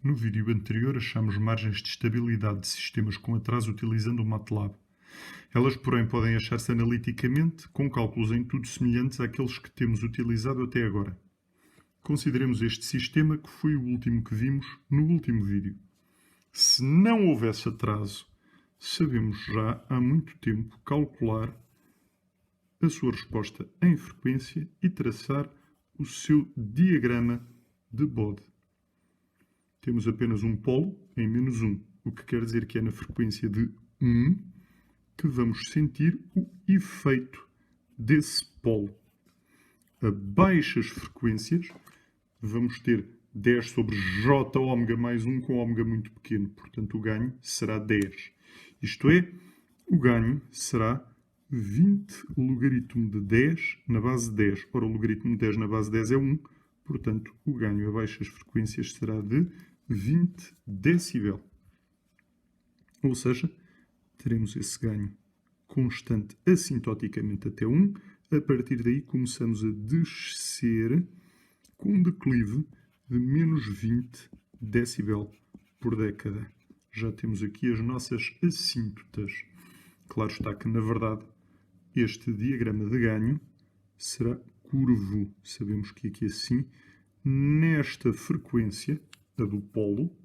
No vídeo anterior achamos margens de estabilidade de sistemas com atraso utilizando o MATLAB. Elas, porém, podem achar-se analiticamente com cálculos em tudo semelhantes àqueles que temos utilizado até agora. Consideremos este sistema que foi o último que vimos no último vídeo. Se não houvesse atraso, sabemos já há muito tempo calcular a sua resposta em frequência e traçar o seu diagrama de Bode. Temos apenas um polo em -1, o que quer dizer que é na frequência de 1 que vamos sentir o efeito desse polo. A baixas frequências vamos ter 10 sobre J ômega mais 1 com ômega muito pequeno. Portanto, o ganho será 10. Isto é, o ganho será 20 logaritmo de 10 na base de 10. Ora, o logaritmo de 10 na base de 10 é 1. Portanto, o ganho a baixas frequências será de 20 decibel. Ou seja, teremos esse ganho constante assintoticamente até 1. A partir daí começamos a descer com um declive de menos 20 decibel por década. Já temos aqui as nossas assíntotas. Claro está que, na verdade, este diagrama de ganho será curvo. Sabemos que aqui assim, nesta frequência, a do polo,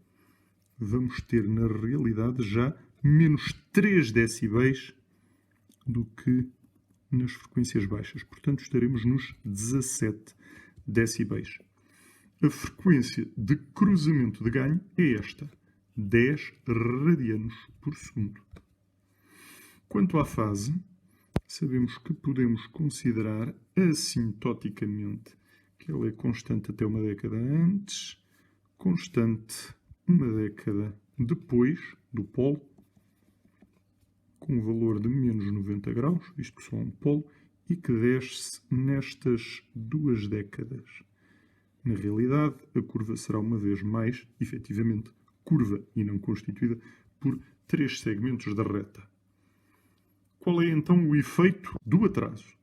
vamos ter na realidade já menos 3 decibéis do que nas frequências baixas. Portanto, estaremos nos 17 decibéis. A frequência de cruzamento de ganho é esta, 10 radianos por segundo. Quanto à fase, sabemos que podemos considerar assintoticamente que ela é constante até uma década antes, constante uma década depois do polo, com um valor de menos 90 graus, isto só um polo, e que desce nestas 2 décadas. Na realidade, a curva será uma vez mais, efetivamente, curva e não constituída por 3 segmentos da reta. Qual é então o efeito do atraso?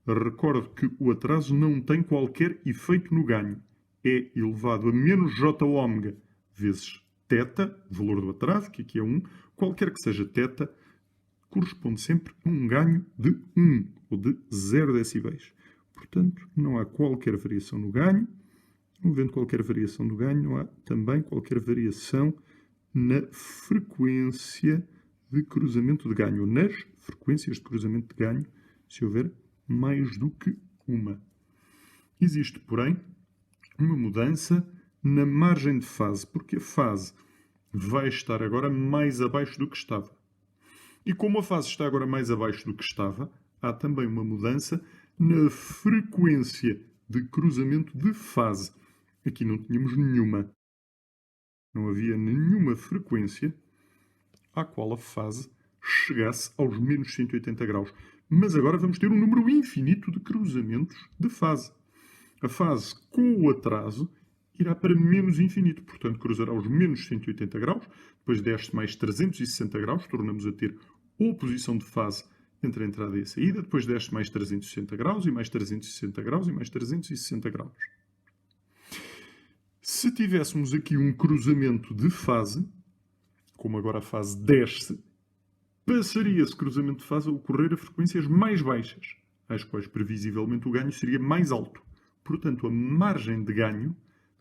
Recordo que o atraso não tem qualquer efeito no ganho. É elevado a menos J ômega vezes θ, o valor do atraso, que aqui é 1, qualquer que seja θ, corresponde sempre a um ganho de 1 ou de 0 decibéis. Portanto, não há qualquer variação no ganho. Não havendo qualquer variação no ganho, não há também qualquer variação na frequência de cruzamento de ganho, ou nas frequências de cruzamento de ganho, se houver mais do que uma. Existe, porém, uma mudança na margem de fase, porque a fase vai estar agora mais abaixo do que estava. E como a fase está agora mais abaixo do que estava, há também uma mudança na frequência de cruzamento de fase. Aqui não tínhamos nenhuma. Não havia nenhuma frequência à qual a fase chegasse aos menos 180 graus. Mas agora vamos ter um número infinito de cruzamentos de fase. A fase com o atraso irá para menos infinito, portanto cruzará os menos 180 graus, depois desce mais 360 graus, tornamos a ter oposição de fase entre a entrada e a saída, depois desce mais 360 graus e mais 360 graus e mais 360 graus. Se tivéssemos aqui um cruzamento de fase, como agora a fase desce, passaria esse cruzamento de fase a ocorrer a frequências mais baixas, às quais previsivelmente o ganho seria mais alto. Portanto, a margem de ganho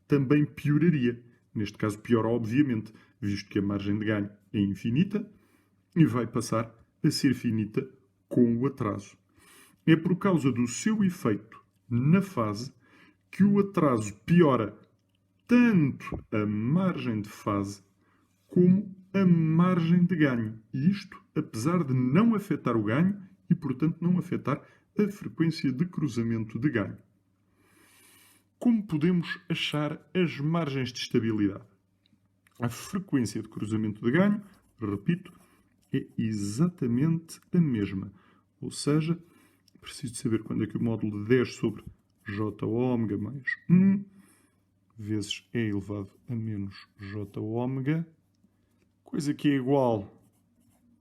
também pioraria. Neste caso, piora obviamente, visto que a margem de ganho é infinita e vai passar a ser finita com o atraso. É por causa do seu efeito na fase que o atraso piora tanto a margem de fase como a margem de ganho. E isto, apesar de não afetar o ganho e, portanto, não afetar a frequência de cruzamento de ganho. Como podemos achar as margens de estabilidade? A frequência de cruzamento de ganho, repito, é exatamente a mesma. Ou seja, preciso saber quando é que o módulo de 10 sobre J ômega mais 1 vezes é elevado a menos J ômega, coisa que é igual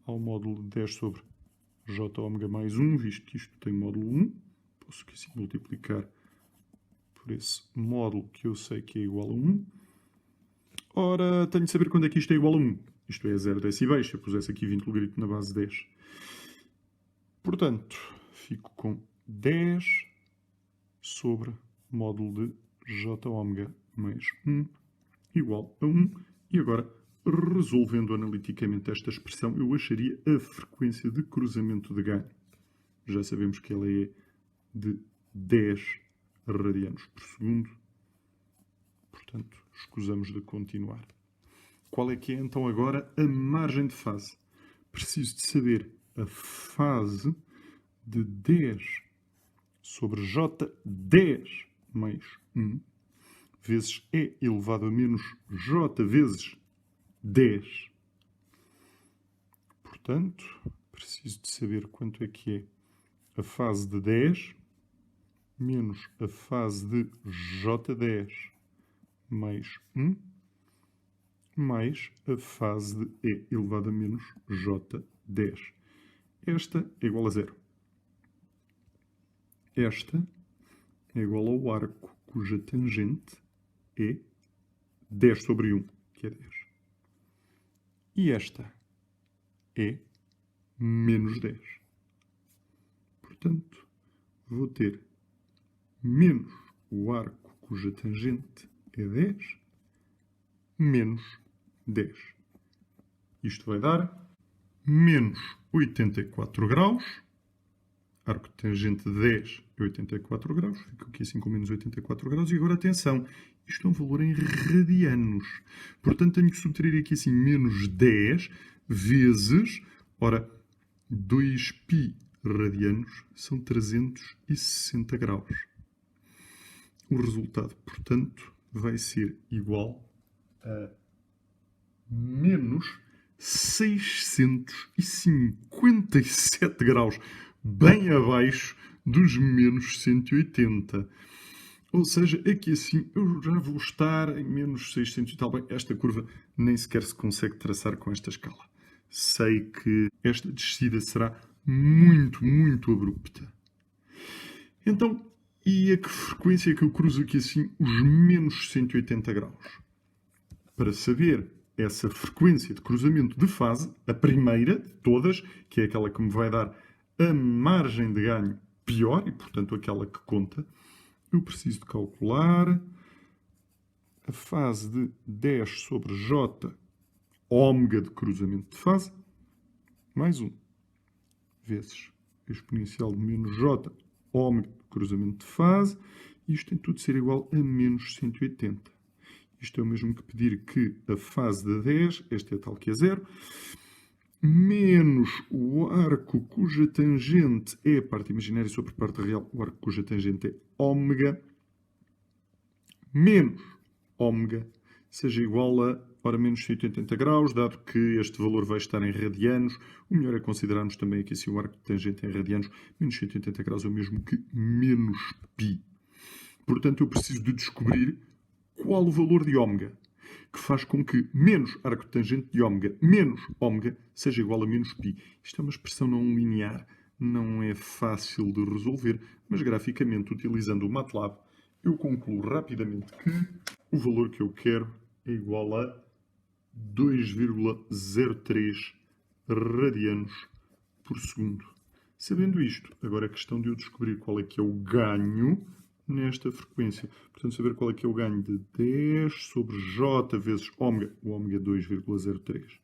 ao módulo de 10 sobre J ômega mais 1, visto que isto tem módulo 1. Posso assim multiplicar por esse módulo que eu sei que é igual a 1. Ora, tenho de saber quando é que isto é igual a 1. Isto é 0 decibéis, se eu pusesse aqui 20 logaritmo na base 10. Portanto, fico com 10 sobre módulo de j ômega mais 1 igual a 1. E agora, resolvendo analiticamente esta expressão, eu acharia a frequência de cruzamento de ganho. Já sabemos que ela é de 10 radianos por segundo. Portanto, escusamos de continuar. Qual é que é então agora a margem de fase? Preciso de saber a fase de 10 sobre J10 mais 1 vezes E elevado a menos J vezes 10. Portanto, preciso de saber quanto é que é a fase de 10 menos a fase de J10 mais 1 mais a fase de E elevado a menos J10. Esta é igual a 0. Esta é igual ao arco cuja tangente é 10 sobre 1, que é 10. E esta é menos 10. Portanto, vou ter menos o arco cuja tangente é 10, menos 10. Isto vai dar menos 84 graus. Arco tangente de 10 é 84 graus. Fica aqui assim com menos 84 graus. E agora, atenção, isto é um valor em radianos. Portanto, tenho que subtrair aqui assim menos 10 vezes, ora, 2π radianos são 360 graus. O resultado, portanto, vai ser igual a menos 657 graus, bem abaixo dos menos 180. Ou seja, aqui assim eu já vou estar em menos 600 e tal. Bem, esta curva nem sequer se consegue traçar com esta escala. Sei que esta descida será muito, muito abrupta. Então, e a que frequência é que eu cruzo aqui assim os menos 180 graus? Para saber essa frequência de cruzamento de fase, a primeira de todas, que é aquela que me vai dar a margem de ganho pior, e portanto aquela que conta, eu preciso de calcular a fase de 10 sobre J ômega de cruzamento de fase, mais 1, vezes a exponencial de menos J ômega de cruzamento de fase, isto tem tudo de ser igual a menos 180. Isto é o mesmo que pedir que a fase de 10, esta é tal que é 0, menos o arco cuja tangente é a parte imaginária sobre a parte real, o arco cuja tangente é ômega, menos ômega, seja igual a, ora, menos 180 graus, dado que este valor vai estar em radianos. O melhor é considerarmos também aqui se o arco de tangente é em radianos. Menos 180 graus é o mesmo que menos π. Portanto, eu preciso de descobrir qual o valor de ômega, que faz com que menos arco de tangente de ômega menos ômega seja igual a menos π. Isto é uma expressão não linear, não é fácil de resolver, mas graficamente, utilizando o MATLAB, eu concluo rapidamente que o valor que eu quero é igual a 2,03 radianos por segundo. Sabendo isto, agora é questão de eu descobrir qual é que é o ganho nesta frequência. Portanto, saber qual é que é o ganho de 10 sobre J vezes ômega, o ômega 2,03,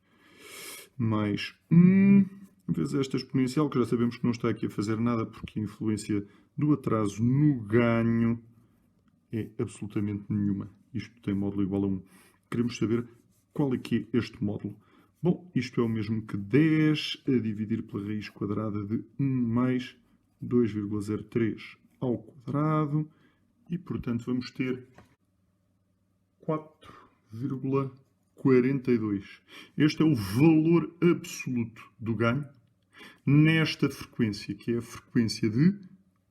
mais 1 vezes esta exponencial, que já sabemos que não está aqui a fazer nada, porque a influência do atraso no ganho é absolutamente nenhuma. Isto tem módulo igual a 1. Queremos saber qual é que é este módulo. Bom, isto é o mesmo que 10 a dividir pela raiz quadrada de 1 mais 2,03 ao quadrado. E, portanto, vamos ter 4,42. Este é o valor absoluto do ganho nesta frequência, que é a frequência de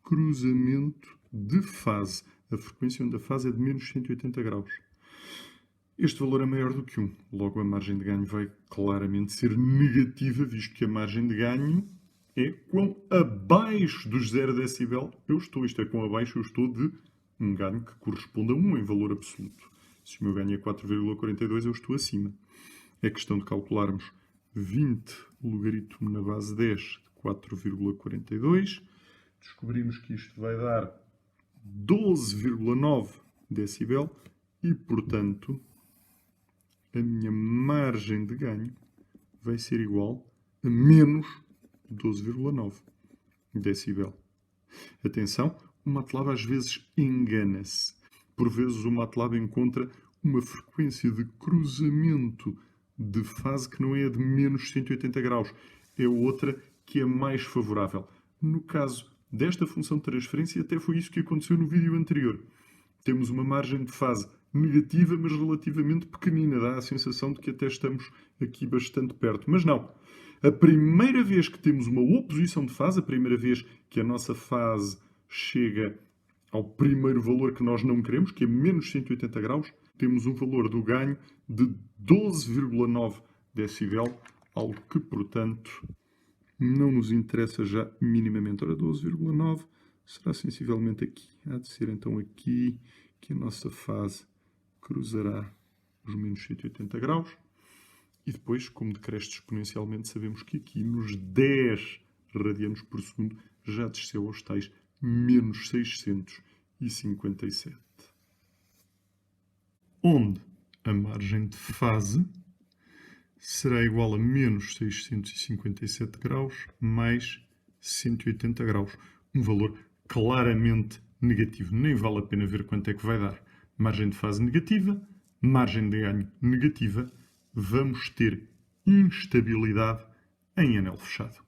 cruzamento de fase. A frequência onde a fase é de menos 180 graus. Este valor é maior do que 1. Logo, a margem de ganho vai claramente ser negativa, visto que a margem de ganho é quão abaixo dos 0 decibel eu estou. Isto é, quão abaixo eu estou de um ganho que corresponde a 1 em valor absoluto. Se o meu ganho é 4,42, eu estou acima. É questão de calcularmos 20 logaritmo na base 10 de 4,42. Descobrimos que isto vai dar 12,9 decibel e, portanto, a minha margem de ganho vai ser igual a menos 12,9 decibel. Atenção, o MATLAB às vezes engana-se. Por vezes o MATLAB encontra uma frequência de cruzamento de fase que não é a de menos 180 graus. É outra que é mais favorável. No caso desta função de transferência, até foi isso que aconteceu no vídeo anterior. Temos uma margem de fase negativa, mas relativamente pequenina. Dá a sensação de que até estamos aqui bastante perto. Mas não. A primeira vez que temos uma oposição de fase, a primeira vez que a nossa fase chega ao primeiro valor que nós não queremos, que é menos 180 graus, temos um valor do ganho de 12,9 decibel, algo que, portanto, não nos interessa já minimamente. Ora, 12,9 será sensivelmente aqui. Há de ser então aqui que a nossa fase cruzará os menos 180 graus. E depois, como decresce exponencialmente, sabemos que aqui nos 10 radianos por segundo já desceu aos tais menos 657. Onde a margem de fase será igual a menos 657 graus mais 180 graus. Um valor claramente negativo. Nem vale a pena ver quanto é que vai dar. Margem de fase negativa, margem de ganho negativa. Vamos ter instabilidade em anel fechado.